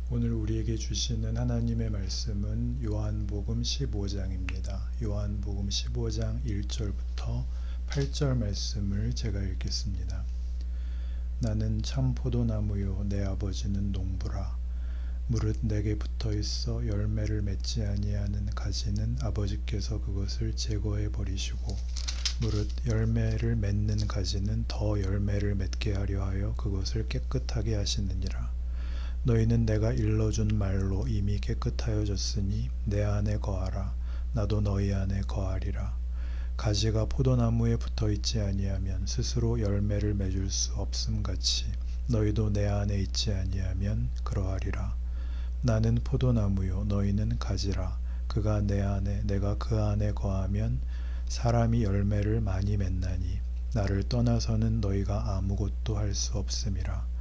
오늘 우리에게 주시는 하나님의 말씀은 요한복음 15장입니다. 요한복음 15장 1절부터 8절 말씀을 제가 읽겠습니다. 나는 참 포도나무요 내 아버지는 농부라. 무릇 내게 붙어있어 열매를 맺지 아니하는 가지는 아버지께서 그것을 제거해 버리시고 무릇 열매를 맺는 가지는 더 열매를 맺게 하려 하여 그것을 깨끗하게 하시느니라. 너희는 내가 일러준 말로 이미 깨끗하여졌으니 내 안에 거하라. 나도 너희 안에 거하리라. 가지가 포도나무에 붙어있지 아니하면 스스로 열매를 맺을 수 없음같이 너희도 내 안에 있지 아니하면 그러하리라. 나는 포도나무요 너희는 가지라. 그가 내 안에 내가 그 안에 거하면 사람이 열매를 많이 맺나니 나를 떠나서는 너희가 아무것도 할 수 없음이라.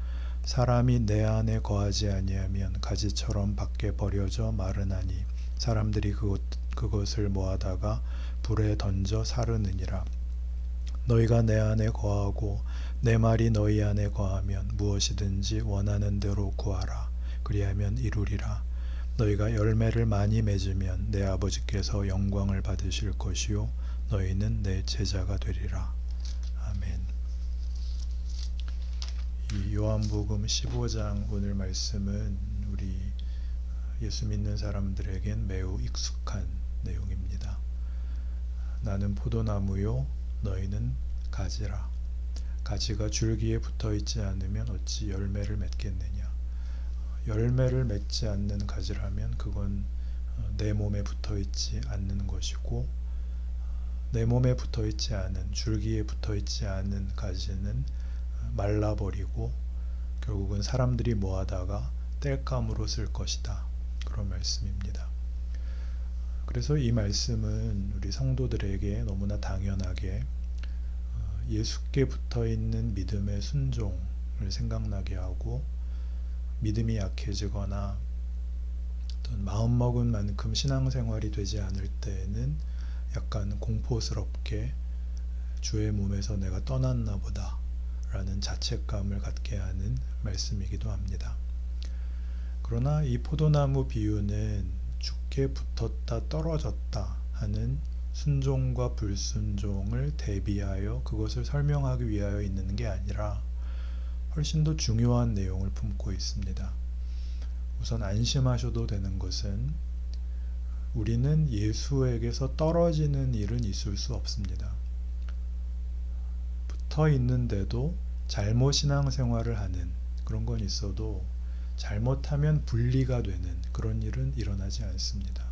사람이 내 안에 거하지 아니하면 가지처럼 밖에 버려져 마르나니 사람들이 그것을 모아다가 불에 던져 사르느니라. 너희가 내 안에 거하고 내 말이 너희 안에 거하면 무엇이든지 원하는 대로 구하라. 그리하면 이루리라. 너희가 열매를 많이 맺으면 내 아버지께서 영광을 받으실 것이요 너희는 내 제자가 되리라. 아멘. 이 요한복음 15장 오늘 말씀은 우리 예수 믿는 사람들에겐 매우 익숙한 내용입니다. 나는 포도나무요 너희는 가지라. 가지가 줄기에 붙어있지 않으면 어찌 열매를 맺겠느냐. 열매를 맺지 않는 가지라면 그건 내 몸에 붙어있지 않는 것이고 내 몸에 붙어있지 않은 줄기에 붙어있지 않은 가지는 말라버리고 결국은 사람들이 모아다가 땔감으로 쓸 것이다. 그런 말씀입니다. 그래서 이 말씀은 우리 성도들에게 너무나 당연하게 예수께 붙어있는 믿음의 순종을 생각나게 하고 믿음이 약해지거나 어떤 마음먹은 만큼 신앙생활이 되지 않을 때에는 약간 공포스럽게 주의 몸에서 내가 떠났나 보다 라는 자책감을 갖게 하는 말씀이기도 합니다. 그러나 이 포도나무 비유는 죽게 붙었다 떨어졌다 하는 순종과 불순종을 대비하여 그것을 설명하기 위하여 있는 게 아니라 훨씬 더 중요한 내용을 품고 있습니다. 우선 안심하셔도 되는 것은 우리는 예수에게서 떨어지는 일은 있을 수 없습니다. 붙어 있는데도 잘못 신앙생활을 하는 그런 건 있어도 잘못하면 분리가 되는 그런 일은 일어나지 않습니다.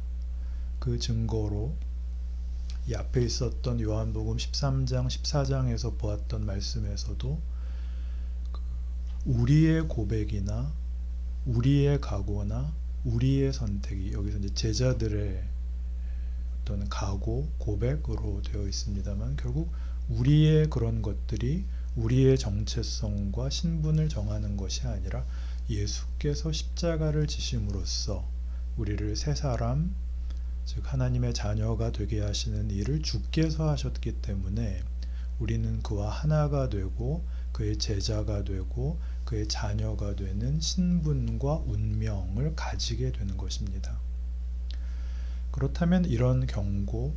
그 증거로 이 앞에 있었던 요한복음 13장 14장에서 보았던 말씀에서도 우리의 고백이나 우리의 각오나 우리의 선택이 여기서 이제 제자들의 어떤 각오, 고백으로 되어 있습니다만 결국 우리의 그런 것들이 우리의 정체성과 신분을 정하는 것이 아니라 예수께서 십자가를 지심으로써 우리를 새 사람, 즉 하나님의 자녀가 되게 하시는 일을 주께서 하셨기 때문에 우리는 그와 하나가 되고 그의 제자가 되고 그의 자녀가 되는 신분과 운명을 가지게 되는 것입니다. 그렇다면 이런 경고,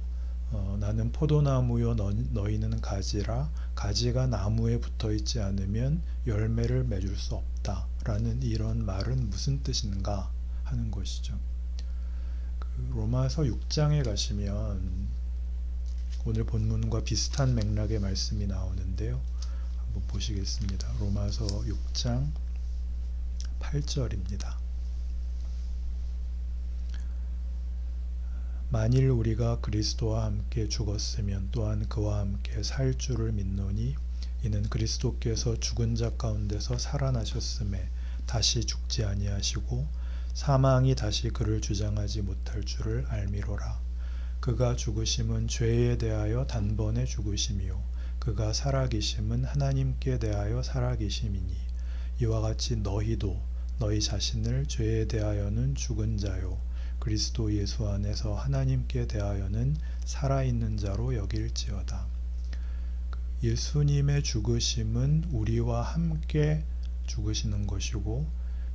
나는 포도나무요 너희는 가지라. 가지가 나무에 붙어있지 않으면 열매를 맺을 수 없다 라는 이런 말은 무슨 뜻인가 하는 것이죠. 로마서 6장에 가시면 오늘 본문과 비슷한 맥락의 말씀이 나오는데요. 한번 보시겠습니다. 로마서 6장 8절입니다. 만일 우리가 그리스도와 함께 죽었으면 또한 그와 함께 살 줄을 믿노니 이는 그리스도께서 죽은 자 가운데서 살아나셨음에 다시 죽지 아니하시고 사망이 다시 그를 주장하지 못할 줄을 알미로라. 그가 죽으심은 죄에 대하여 단번에 죽으심이요 그가 살아계심은 하나님께 대하여 살아계심이니 이와 같이 너희도 너희 자신을 죄에 대하여는 죽은 자요 그리스도 예수 안에서 하나님께 대하여는 살아있는 자로 여길지어다. 예수님의 죽으심은 우리와 함께 죽으시는 것이고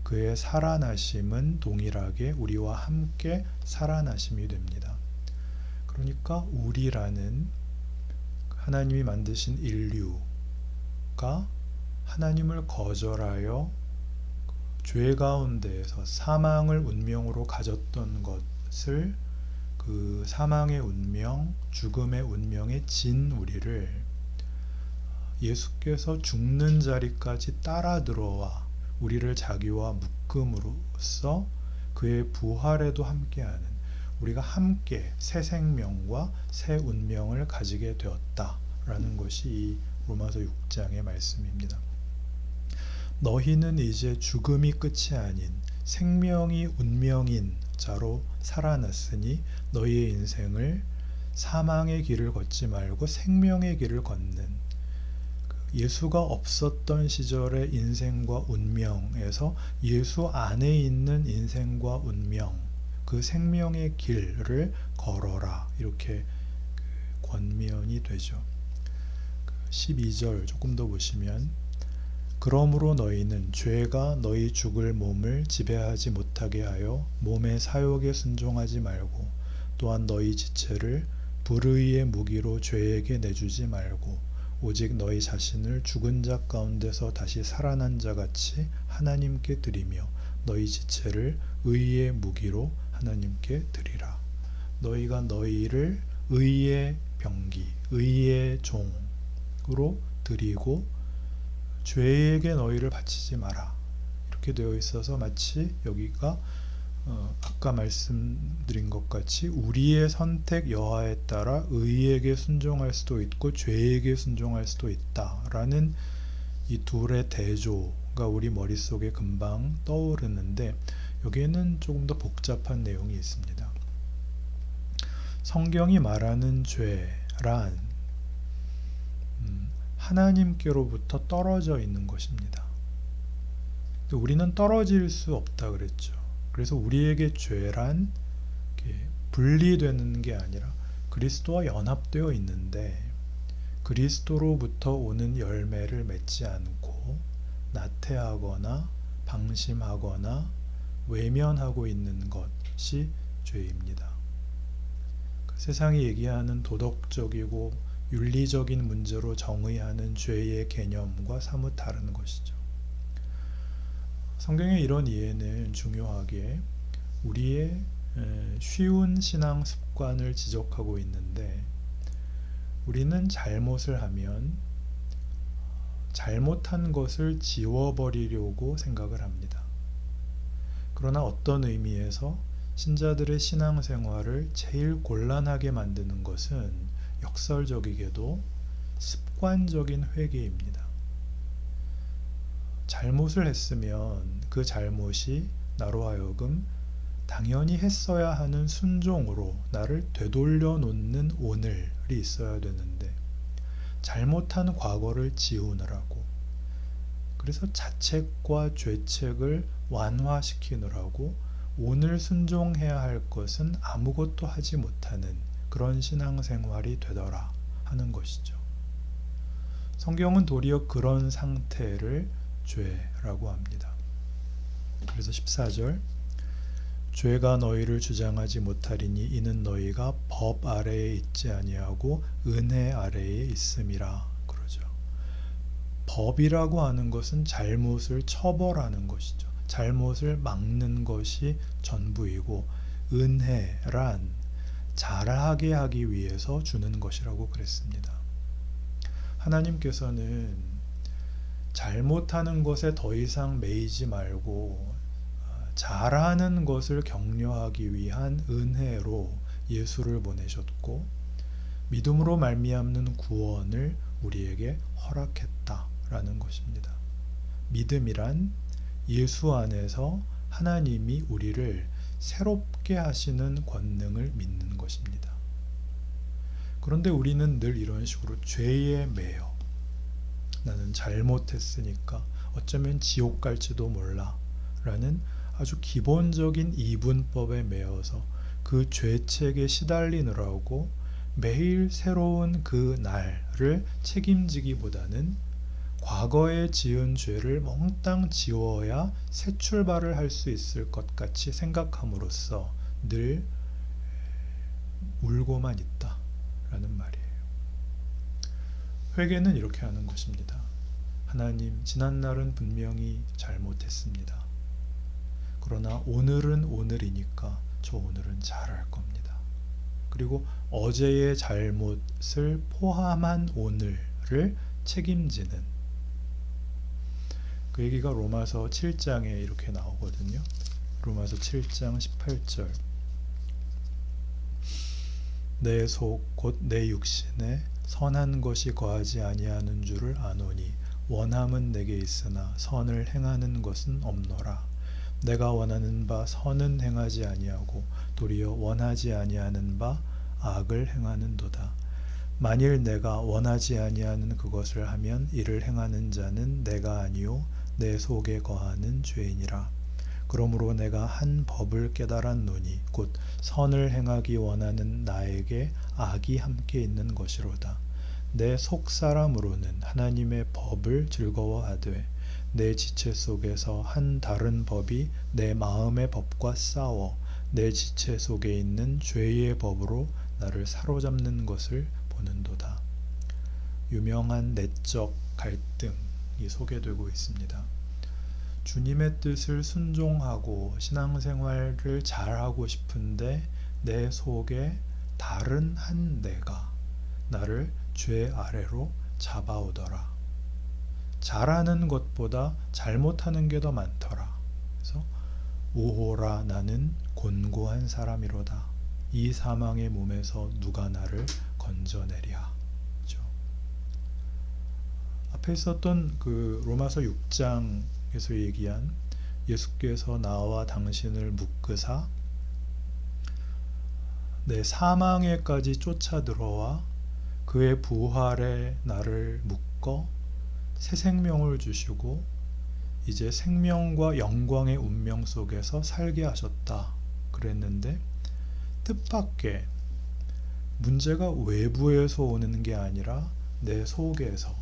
그의 살아나심은 동일하게 우리와 함께 살아나심이 됩니다. 그러니까 우리라는 하나님이 만드신 인류가 하나님을 거절하여 죄 가운데에서 사망을 운명으로 가졌던 것을, 그 사망의 운명, 죽음의 운명에 진 우리를 예수께서 죽는 자리까지 따라 들어와 우리를 자기와 묶음으로써 그의 부활에도 함께하는, 우리가 함께 새 생명과 새 운명을 가지게 되었다라는 것이 이 로마서 6장의 말씀입니다. 너희는 이제 죽음이 끝이 아닌 생명이 운명인 자로 살아났으니 너희의 인생을 사망의 길을 걷지 말고 생명의 길을 걷는, 예수가 없었던 시절의 인생과 운명에서 예수 안에 있는 인생과 운명, 그 생명의 길을 걸어라, 이렇게 권면이 되죠. 12절 조금 더 보시면, 그러므로 너희는 죄가 너희 죽을 몸을 지배하지 못하게 하여 몸의 사욕에 순종하지 말고, 또한 너희 지체를 불의의 무기로 죄에게 내주지 말고, 오직 너희 자신을 죽은 자 가운데서 다시 살아난 자 같이 하나님께 드리며 너희 지체를 의의 무기로 하나님께 드리라. 너희가 너희를 의의 병기, 의의 종으로 드리고 죄에게 너희를 바치지 마라, 이렇게 되어 있어서 마치 여기가 아까 말씀드린 것 같이 우리의 선택 여하에 따라 의에게 순종할 수도 있고 죄에게 순종할 수도 있다라는 이 둘의 대조가 우리 머릿속에 금방 떠오르는데, 여기에는 조금 더 복잡한 내용이 있습니다. 성경이 말하는 죄란 하나님께로부터 떨어져 있는 것입니다. 우리는 떨어질 수 없다 그랬죠. 그래서 우리에게 죄란 분리되는 게 아니라 그리스도와 연합되어 있는데, 그리스도로부터 오는 열매를 맺지 않고 나태하거나 방심하거나 외면하고 있는 것이 죄입니다. 세상이 얘기하는 도덕적이고 윤리적인 문제로 정의하는 죄의 개념과 사뭇 다른 것이죠. 성경의 이런 이해는 중요하게 우리의 쉬운 신앙 습관을 지적하고 있는데, 우리는 잘못을 하면 잘못한 것을 지워버리려고 생각을 합니다. 그러나 어떤 의미에서 신자들의 신앙생활을 제일 곤란하게 만드는 것은 역설적이게도 습관적인 회개입니다. 잘못을 했으면 그 잘못이 나로 하여금 당연히 했어야 하는 순종으로 나를 되돌려 놓는 오늘이 있어야 되는데, 잘못한 과거를 지우느라고, 그래서 자책과 죄책을 완화시키느라고 오늘 순종해야 할 것은 아무것도 하지 못하는 그런 신앙생활이 되더라 하는 것이죠. 성경은 도리어 그런 상태를 죄라고 합니다. 그래서 14절, 죄가 너희를 주장하지 못하리니 이는 너희가 법 아래에 있지 아니하고 은혜 아래에 있음이라 그러죠. 법이라고 하는 것은 잘못을 처벌하는 것이죠. 잘못을 막는 것이 전부이고, 은혜란 잘하게 하기 위해서 주는 것이라고 그랬습니다. 하나님께서는 잘못하는 것에 더 이상 매이지 말고 잘하는 것을 격려하기 위한 은혜로 예수를 보내셨고, 믿음으로 말미암는 구원을 우리에게 허락했다라는 것입니다. 믿음이란 예수 안에서 하나님이 우리를 새롭게 하시는 권능을 믿는 것입니다. 그런데 우리는 늘 이런 식으로 죄에 매여 나는 잘못했으니까 어쩌면 지옥 갈지도 몰라 라는 아주 기본적인 이분법에 매여서 그 죄책에 시달리느라고 매일 새로운 그 날을 책임지기보다는 과거에 지은 죄를 몽땅 지워야 새 출발을 할 수 있을 것 같이 생각함으로써 늘 울고만 있다 라는 말이에요. 회개는 이렇게 하는 것입니다. 하나님, 지난날은 분명히 잘못했습니다. 그러나 오늘은 오늘이니까 저 오늘은 잘할 겁니다. 그리고 어제의 잘못을 포함한 오늘을 책임지는, 그 얘기가 로마서 7장에 이렇게 나오거든요. 로마서 7장 18절. 내 속 곧 내 육신에 선한 것이 거하지 아니하는 줄을 아노니 원함은 내게 있으나 선을 행하는 것은 없노라. 내가 원하는 바 선은 행하지 아니하고 도리어 원하지 아니하는 바 악을 행하는도다. 만일 내가 원하지 아니하는 그것을 하면 이를 행하는 자는 내가 아니요 내 속에 거하는 죄이니라. 그러므로 내가 한 법을 깨달았노니 곧 선을 행하기 원하는 나에게 악이 함께 있는 것이로다. 내 속사람으로는 하나님의 법을 즐거워하되 내 지체 속에서 한 다른 법이 내 마음의 법과 싸워 내 지체 속에 있는 죄의 법으로 나를 사로잡는 것을 보는도다. 유명한 내적 갈등이 소개되고 있습니다. 주님의 뜻을 순종하고 신앙생활을 잘하고 싶은데 내 속에 다른 한 내가 나를 죄 아래로 잡아오더라. 잘하는 것보다 잘못하는 게 더 많더라. 그래서 오호라 나는 곤고한 사람이로다. 이 사망의 몸에서 누가 나를 건져내랴. 그렇죠? 앞에 있었던 그 로마서 6장에서 얘기한 예수께서 나와 당신을 묶으사 내 사망에까지 쫓아들어와 그의 부활에 나를 묶어 새 생명을 주시고 이제 생명과 영광의 운명 속에서 살게 하셨다 그랬는데, 뜻밖의 문제가 외부에서 오는 게 아니라 내 속에서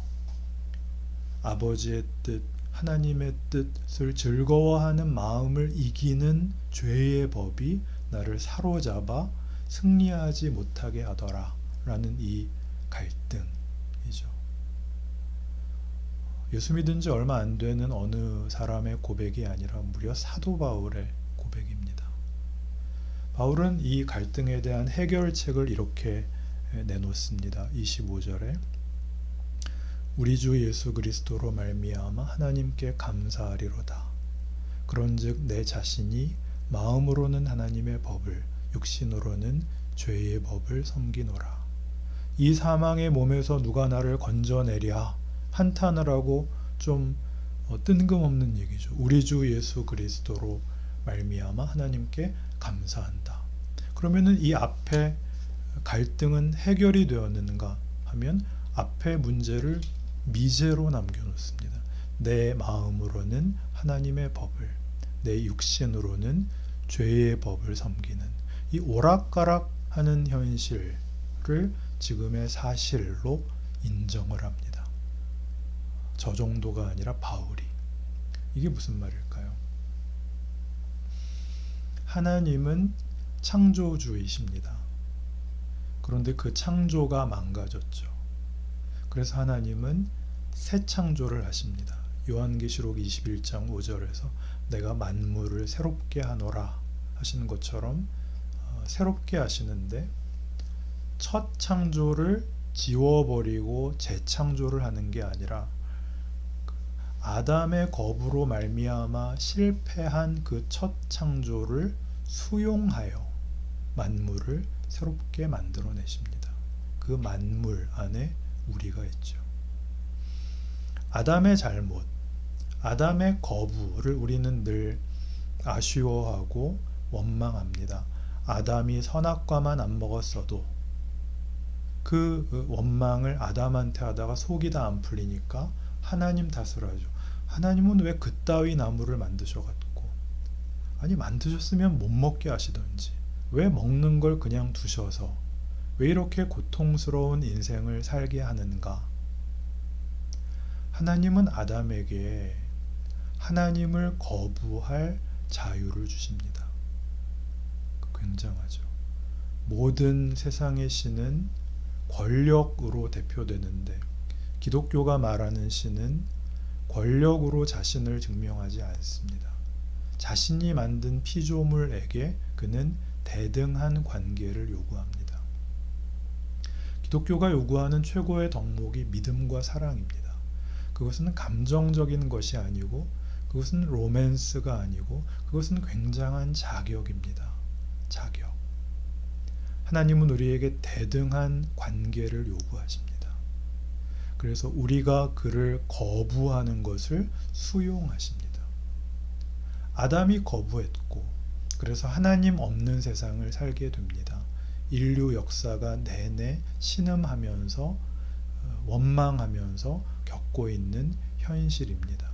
아버지의 뜻, 하나님의 뜻을 즐거워하는 마음을 이기는 죄의 법이 나를 사로잡아 승리하지 못하게 하더라 라는 이 갈등이죠. 예수 믿은 지 얼마 안 되는 어느 사람의 고백이 아니라 무려 사도 바울의 고백입니다. 바울은 이 갈등에 대한 해결책을 이렇게 내놓습니다. 25절에 우리 주 예수 그리스도로 말미암아 하나님께 감사하리로다. 그런즉 내 자신이 마음으로는 하나님의 법을 육신으로는 죄의 법을 섬기노라. 이 사망의 몸에서 누가 나를 건져내랴 한탄을 하고 좀 뜬금없는 얘기죠. 우리 주 예수 그리스도로 말미암아 하나님께 감사한다. 그러면은 이 앞에 갈등은 해결이 되었는가 하면 앞에 문제를 미제로 남겨놓습니다. 내 마음으로는 하나님의 법을, 내 육신으로는 죄의 법을 섬기는 이 오락가락하는 현실을 지금의 사실로 인정을 합니다. 저 정도가 아니라 바울이. 이게 무슨 말일까요? 하나님은 창조주이십니다. 그런데 그 창조가 망가졌죠. 그래서 하나님은 새 창조를 하십니다. 요한계시록 21장 5절에서 내가 만물을 새롭게 하노라 하시는 것처럼 새롭게 하시는데, 첫 창조를 지워버리고 재창조를 하는 게 아니라 아담의 거부로 말미암아 실패한 그 첫 창조를 수용하여 만물을 새롭게 만들어내십니다. 그 만물 안에 우리가 있죠. 아담의 잘못, 아담의 거부를 우리는 늘 아쉬워하고 원망합니다. 아담이 선악과만 안 먹었어도 그 원망을 아담한테 하다가 속이 다 안 풀리니까 하나님 탓을 하죠. 하나님은 왜 그따위 나무를 만드셔갖고, 아니 만드셨으면 못 먹게 하시던지 왜 먹는 걸 그냥 두셔서 왜 이렇게 고통스러운 인생을 살게 하는가. 하나님은 아담에게 하나님을 거부할 자유를 주십니다. 굉장하죠. 모든 세상의 신은 권력으로 대표되는데 기독교가 말하는 신은 권력으로 자신을 증명하지 않습니다. 자신이 만든 피조물에게 그는 대등한 관계를 요구합니다. 기독교가 요구하는 최고의 덕목이 믿음과 사랑입니다. 그것은 감정적인 것이 아니고 그것은 로맨스가 아니고 그것은 굉장한 자격입니다. 자격. 하나님은 우리에게 대등한 관계를 요구하십니다. 그래서 우리가 그를 거부하는 것을 수용하십니다. 아담이 거부했고 그래서 하나님 없는 세상을 살게 됩니다. 인류 역사가 내내 신음하면서 원망하면서 겪고 있는 현실입니다.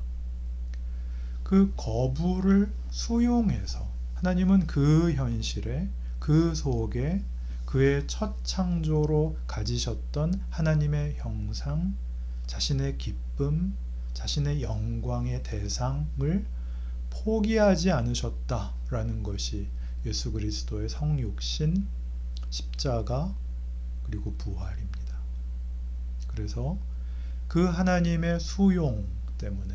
그 거부를 수용해서 하나님은 그 현실에 그 속에 그의 첫 창조로 가지셨던 하나님의 형상, 자신의 기쁨, 자신의 영광의 대상을 포기하지 않으셨다라는 것이 예수 그리스도의 성육신, 십자가, 그리고 부활입니다. 그래서 그 하나님의 수용 때문에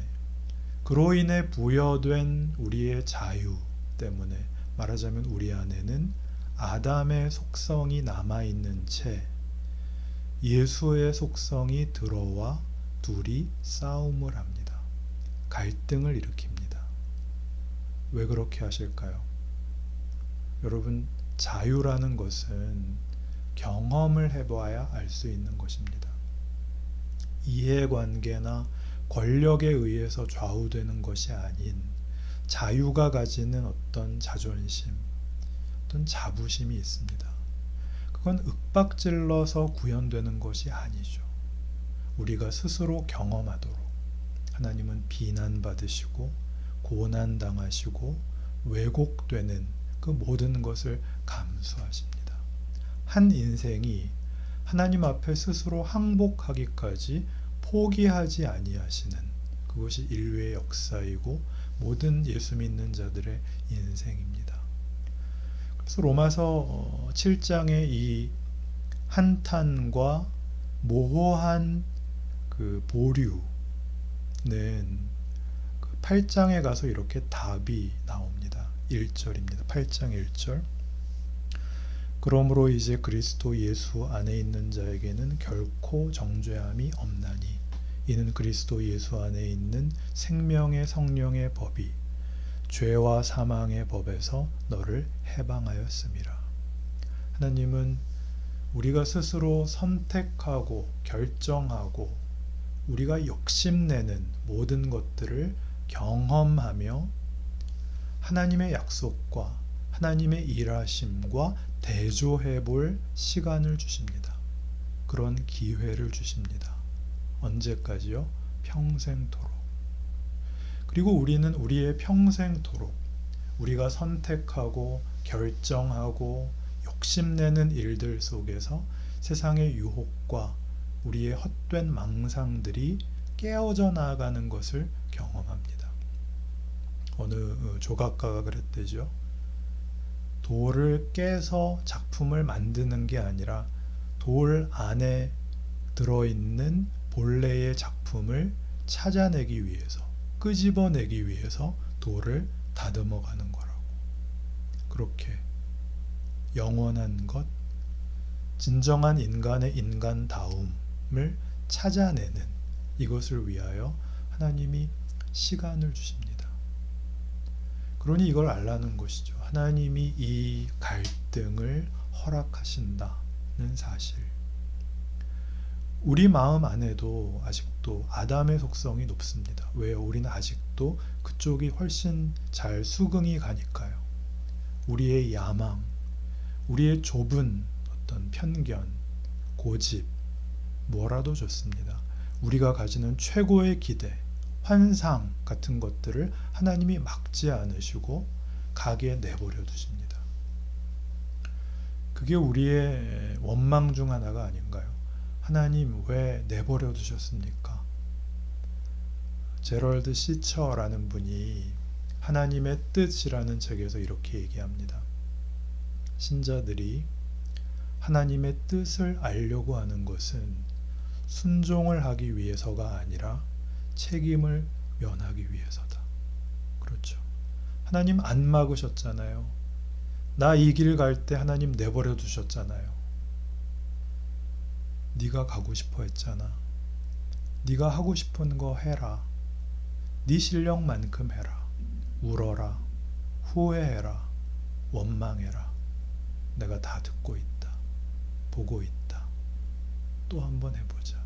그로 인해 부여된 우리의 자유 때문에 말하자면 우리 안에는 아담의 속성이 남아있는 채 예수의 속성이 들어와 둘이 싸움을 합니다. 갈등을 일으킵니다. 왜 그렇게 하실까요? 여러분, 자유라는 것은 경험을 해봐야 알 수 있는 것입니다. 이해관계나 권력에 의해서 좌우되는 것이 아닌 자유가 가지는 어떤 자존심, 어떤 자부심이 있습니다. 그건 윽박질러서 구현되는 것이 아니죠. 우리가 스스로 경험하도록 하나님은 비난받으시고 고난당하시고 왜곡되는 그 모든 것을 감수하십니다. 한 인생이 하나님 앞에 스스로 항복하기까지 포기하지 아니하시는 그것이 인류의 역사이고 모든 예수 믿는 자들의 인생입니다. 그래서 로마서 7장의 이 한탄과 모호한 그 보류는 그 8장에 가서 이렇게 답이 나옵니다. 1절입니다. 8장 1절. 그러므로 이제 그리스도 예수 안에 있는 자에게는 결코 정죄함이 없나니 이는 그리스도 예수 안에 있는 생명의 성령의 법이 죄와 사망의 법에서 너를 해방하였음이라. 하나님은 우리가 스스로 선택하고 결정하고 우리가 욕심내는 모든 것들을 경험하며 하나님의 약속과 하나님의 일하심과 대조해 볼 시간을 주십니다. 그런 기회를 주십니다. 언제까지요? 평생토록. 그리고 우리는 우리의 평생토록 우리가 선택하고 결정하고 욕심내는 일들 속에서 세상의 유혹과 우리의 헛된 망상들이 깨어져 나아가는 것을 경험합니다. 어느 조각가가 그랬대죠. 돌을 깨서 작품을 만드는 게 아니라 돌 안에 들어있는 본래의 작품을 찾아내기 위해서, 끄집어내기 위해서 돌을 다듬어 가는 거라고. 그렇게 영원한 것, 진정한 인간의 인간다움을 찾아내는 이것을 위하여 하나님이 시간을 주십니다. 그러니 이걸 알라는 것이죠. 하나님이 이 갈등을 허락하신다는 사실. 우리 마음 안에도 아직도 아담의 속성이 높습니다. 왜요? 우리는 아직도 그쪽이 훨씬 잘 수긍이 가니까요. 우리의 야망, 우리의 좁은 어떤 편견, 고집, 뭐라도 좋습니다. 우리가 가지는 최고의 기대, 환상 같은 것들을 하나님이 막지 않으시고 가게 내버려 두십니다. 그게 우리의 원망 중 하나가 아닌가요? 하나님 왜 내버려 두셨습니까? 제럴드 시처라는 분이 하나님의 뜻이라는 책에서 이렇게 얘기합니다. 신자들이 하나님의 뜻을 알려고 하는 것은 순종을 하기 위해서가 아니라 책임을 면하기 위해서다. 그렇죠. 하나님 안 막으셨잖아요. 나 이 길 갈 때 하나님 내버려 두셨잖아요. 네가 가고 싶어 했잖아. 네가 하고 싶은 거 해라. 네 실력만큼 해라. 울어라. 후회해라. 원망해라. 내가 다 듣고 있다. 보고 있다. 또 한번 해보자.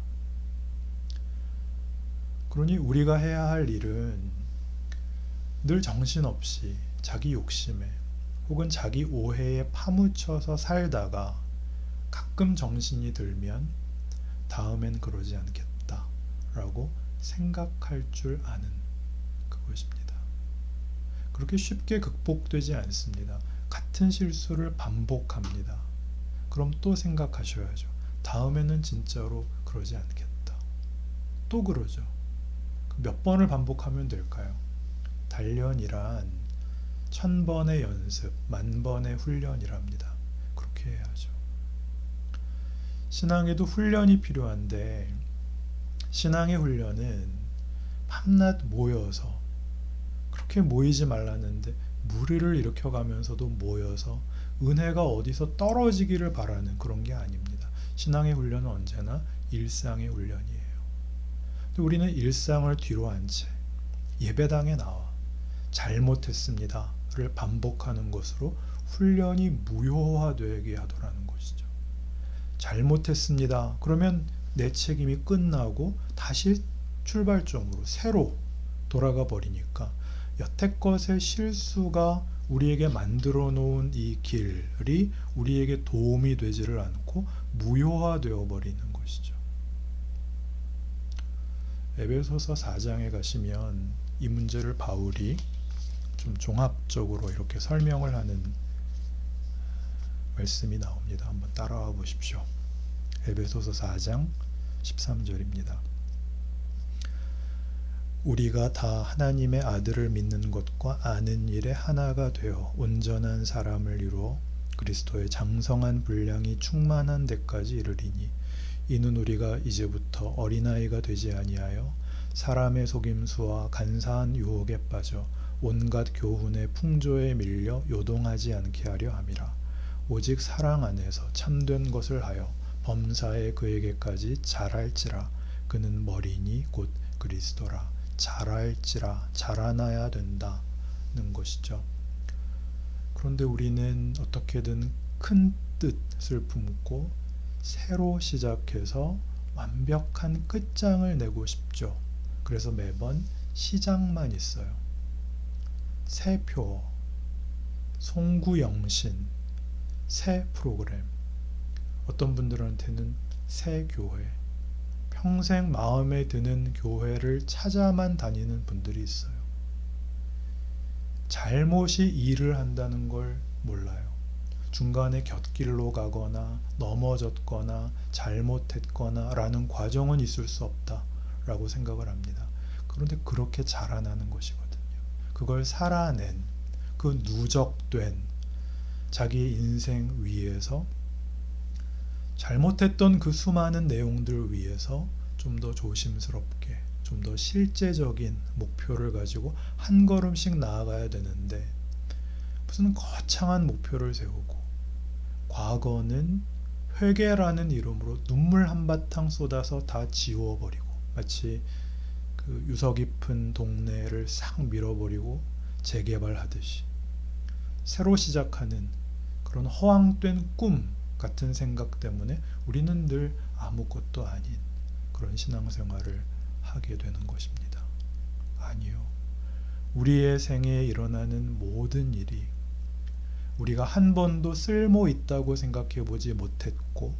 그러니 우리가 해야 할 일은 늘 정신없이 자기 욕심에 혹은 자기 오해에 파묻혀서 살다가 가끔 정신이 들면 다음엔 그러지 않겠다 라고 생각할 줄 아는 그것입니다. 그렇게 쉽게 극복되지 않습니다. 같은 실수를 반복합니다. 그럼 또 생각하셔야죠. 다음에는 진짜로 그러지 않겠다. 또 그러죠. 몇 번을 반복하면 될까요? 단련이란 1000번의 연습, 10,000번의 훈련이랍니다. 그렇게 해야죠. 신앙에도 훈련이 필요한데 신앙의 훈련은 밤낮 모여서 그렇게 모이지 말라는데 무리를 일으켜가면서도 모여서 은혜가 어디서 떨어지기를 바라는 그런 게 아닙니다. 신앙의 훈련은 언제나 일상의 훈련이에요. 근데 우리는 일상을 뒤로 한 채 예배당에 나와 잘못했습니다를 반복하는 것으로 훈련이 무효화되게 하더라는 것이죠. 잘못했습니다. 그러면 내 책임이 끝나고 다시 출발점으로 새로 돌아가 버리니까 여태껏의 실수가 우리에게 만들어 놓은 이 길이 우리에게 도움이 되지를 않고 무효화되어 버리는 것이죠. 에베소서 4장에 가시면 이 문제를 바울이 좀 종합적으로 이렇게 설명을 하는 말씀이 나옵니다. 한번 따라와 보십시오. 에베소서 4장 13절입니다. 우리가 다 하나님의 아들을 믿는 것과 아는 일에 하나가 되어 온전한 사람을 이루어 그리스도의 장성한 분량이 충만한 데까지 이르리니 이는 우리가 이제부터 어린아이가 되지 아니하여 사람의 속임수와 간사한 유혹에 빠져 온갖 교훈의 풍조에 밀려 요동하지 않게 하려 함이라. 오직 사랑 안에서 참된 것을 하여 범사에 그에게까지 자랄지라. 그는 머리니 곧 그리스도라. 자랄지라. 자라나야 된다는 것이죠. 그런데 우리는 어떻게든 큰 뜻을 품고 새로 시작해서 완벽한 끝장을 내고 싶죠. 그래서 매번 시작만 있어요. 새 표, 송구영신, 새 프로그램, 어떤 분들한테는 새 교회, 평생 마음에 드는 교회를 찾아만 다니는 분들이 있어요. 잘못이 일을 한다는 걸 몰라요. 중간에 곁길로 가거나 넘어졌거나 잘못했거나 라는 과정은 있을 수 없다 라고 생각을 합니다. 그런데 그렇게 자라나는 것이거든요. 그걸 살아낸 그 누적된 자기 인생 위에서 잘못했던 그 수많은 내용들 위해서 좀 더 조심스럽게 좀 더 실제적인 목표를 가지고 한 걸음씩 나아가야 되는데 무슨 거창한 목표를 세우고 과거는 회개라는 이름으로 눈물 한바탕 쏟아서 다 지워버리고 마치 그 유서 깊은 동네를 싹 밀어버리고 재개발하듯이 새로 시작하는 그런 허황된 꿈 같은 생각 때문에 우리는 늘 아무것도 아닌 그런 신앙생활을 하게 되는 것입니다. 아니요. 우리의 생애에 일어나는 모든 일이 우리가 한 번도 쓸모 있다고 생각해 보지 못했고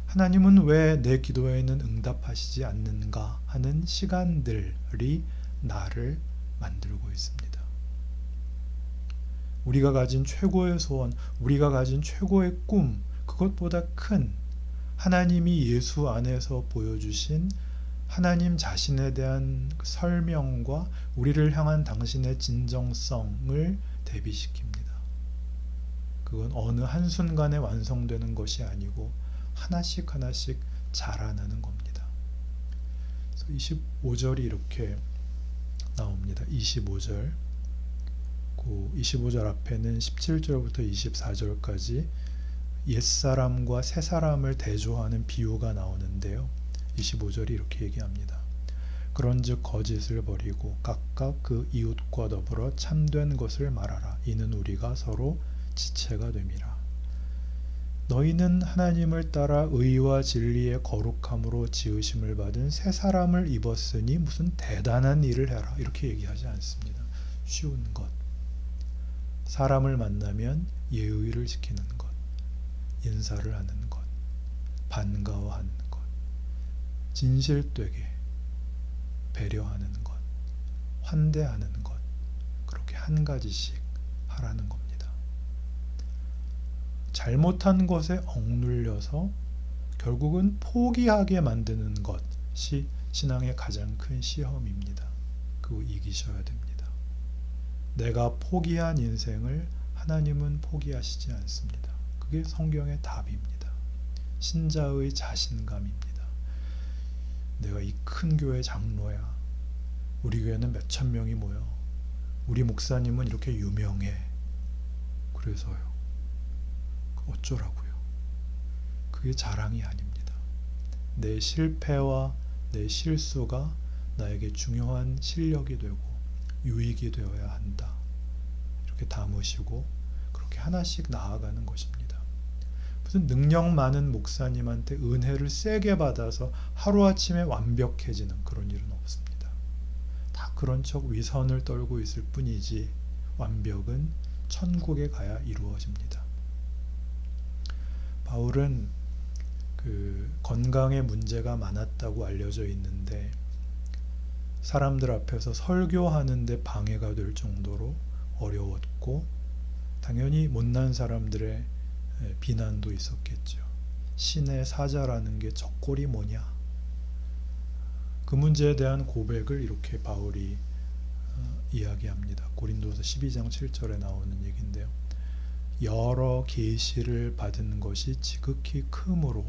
하나님은 왜 내 기도에는 응답하시지 않는가 하는 시간들이 나를 만들고 있습니다. 우리가 가진 최고의 소원, 우리가 가진 최고의 꿈, 그것보다 큰 하나님이 예수 안에서 보여주신 하나님 자신에 대한 설명과 우리를 향한 당신의 진정성을 대비시킵니다. 그건 어느 한순간에 완성되는 것이 아니고 하나씩 하나씩 자라나는 겁니다. 그래서 25절이 이렇게 나옵니다. 25절. 그 25절 앞에는 17절부터 24절까지 옛사람과 새사람을 대조하는 비유가 나오는데요. 25절이 이렇게 얘기합니다. 그런즉 거짓을 버리고 각각 그 이웃과 더불어 참된 것을 말하라. 이는 우리가 서로 지체가 됨이라. 너희는 하나님을 따라 의와 진리의 거룩함으로 지으심을 받은 새 사람을 입었으니 무슨 대단한 일을 해라. 이렇게 얘기하지 않습니다. 쉬운 것. 사람을 만나면 예의를 지키는 것, 인사를 하는 것, 반가워하는 것, 진실되게 배려하는 것, 환대하는 것, 그렇게 한 가지씩 하라는 겁니다. 잘못한 것에 억눌려서 결국은 포기하게 만드는 것이 신앙의 가장 큰 시험입니다. 그거 이기셔야 됩니다. 내가 포기한 인생을 하나님은 포기하시지 않습니다. 그게 성경의 답입니다. 신자의 자신감입니다. 내가 이 큰 교회 장로야. 우리 교회는 몇천 명이 모여. 우리 목사님은 이렇게 유명해. 그래서요. 어쩌라고요? 그게 자랑이 아닙니다. 내 실패와 내 실수가 나에게 중요한 실력이 되고 유익이 되어야 한다. 이렇게 담으시고 그렇게 하나씩 나아가는 것입니다. 무슨 능력 많은 목사님한테 은혜를 세게 받아서 하루아침에 완벽해지는 그런 일은 없습니다. 다 그런 척 위선을 떨고 있을 뿐이지 완벽은 천국에 가야 이루어집니다. 바울은 그 건강에 문제가 많았다고 알려져 있는데 사람들 앞에서 설교하는데 방해가 될 정도로 어려웠고 당연히 못난 사람들의 비난도 있었겠죠. 신의 사자라는 게 저 꼴이 뭐냐. 그 문제에 대한 고백을 이렇게 바울이 이야기합니다. 고린도서 12장 7절에 나오는 얘기인데요. 여러 계시를 받은 것이 지극히 크므로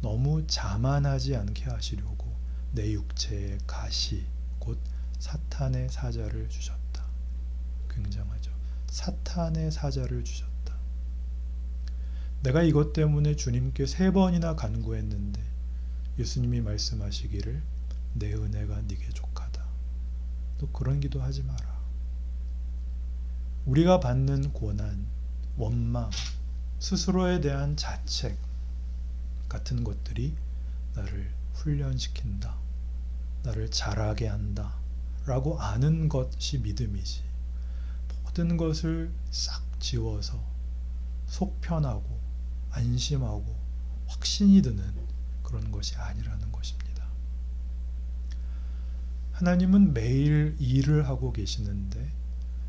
너무 자만하지 않게 하시려고 내 육체에 가시 곧 사탄의 사자를 주셨다. 굉장하죠. 사탄의 사자를 주셨다. 내가 이것 때문에 주님께 3번이나 간구했는데 예수님이 말씀하시기를 내 은혜가 네게 족하다. 또 그런 기도하지 마라. 우리가 받는 고난, 원망, 스스로에 대한 자책 같은 것들이 나를 훈련시킨다. 나를 자라게 한다. 라고 아는 것이 믿음이지. 모든 것을 싹 지워서 속 편하고 안심하고 확신이 드는 그런 것이 아니라는 것입니다. 하나님은 매일 일을 하고 계시는데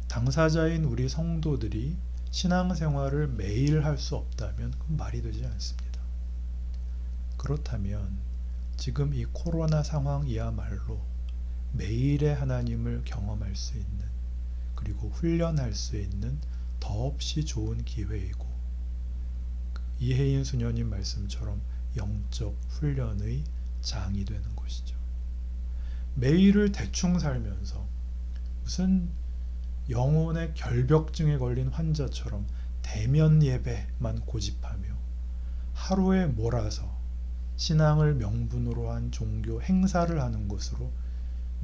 당사자인 우리 성도들이 신앙생활을 매일 할 수 없다면 그건 말이 되지 않습니다. 그렇다면 지금 이 코로나 상황이야말로 매일의 하나님을 경험할 수 있는 그리고 훈련할 수 있는 더없이 좋은 기회이고 이혜인 수녀님 말씀처럼 영적 훈련의 장이 되는 것이죠. 매일을 대충 살면서 무슨 영혼의 결벽증에 걸린 환자처럼 대면 예배만 고집하며 하루에 몰아서 신앙을 명분으로 한 종교 행사를 하는 것으로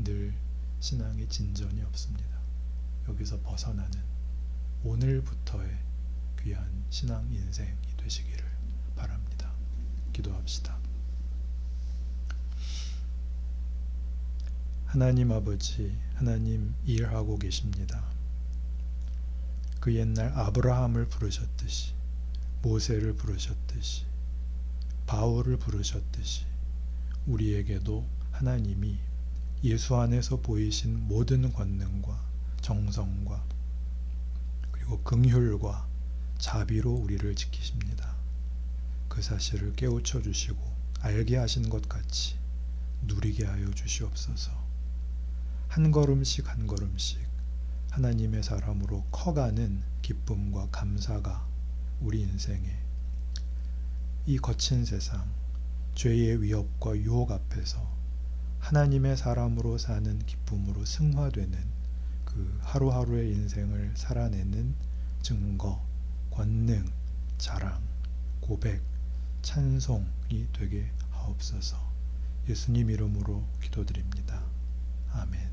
늘 신앙의 진전이 없습니다. 여기서 벗어나는 오늘부터의 귀한 신앙 인생이 되시기를 바랍니다. 기도합시다. 하나님 아버지, 하나님 일하고 계십니다. 그 옛날 아브라함을 부르셨듯이, 모세를 부르셨듯이, 바울을 부르셨듯이 우리에게도 하나님이 예수 안에서 보이신 모든 권능과 정성과 그리고 긍휼과 자비로 우리를 지키십니다. 그 사실을 깨우쳐 주시고 알게 하신 것 같이 누리게 하여 주시옵소서. 한 걸음씩 한 걸음씩 하나님의 사람으로 커가는 기쁨과 감사가 우리 인생에 이 거친 세상 죄의 위협과 유혹 앞에서 하나님의 사람으로 사는 기쁨으로 승화되는 그 하루하루의 인생을 살아내는 증거, 권능, 자랑, 고백, 찬송이 되게 하옵소서. 예수님 이름으로 기도드립니다. 아멘.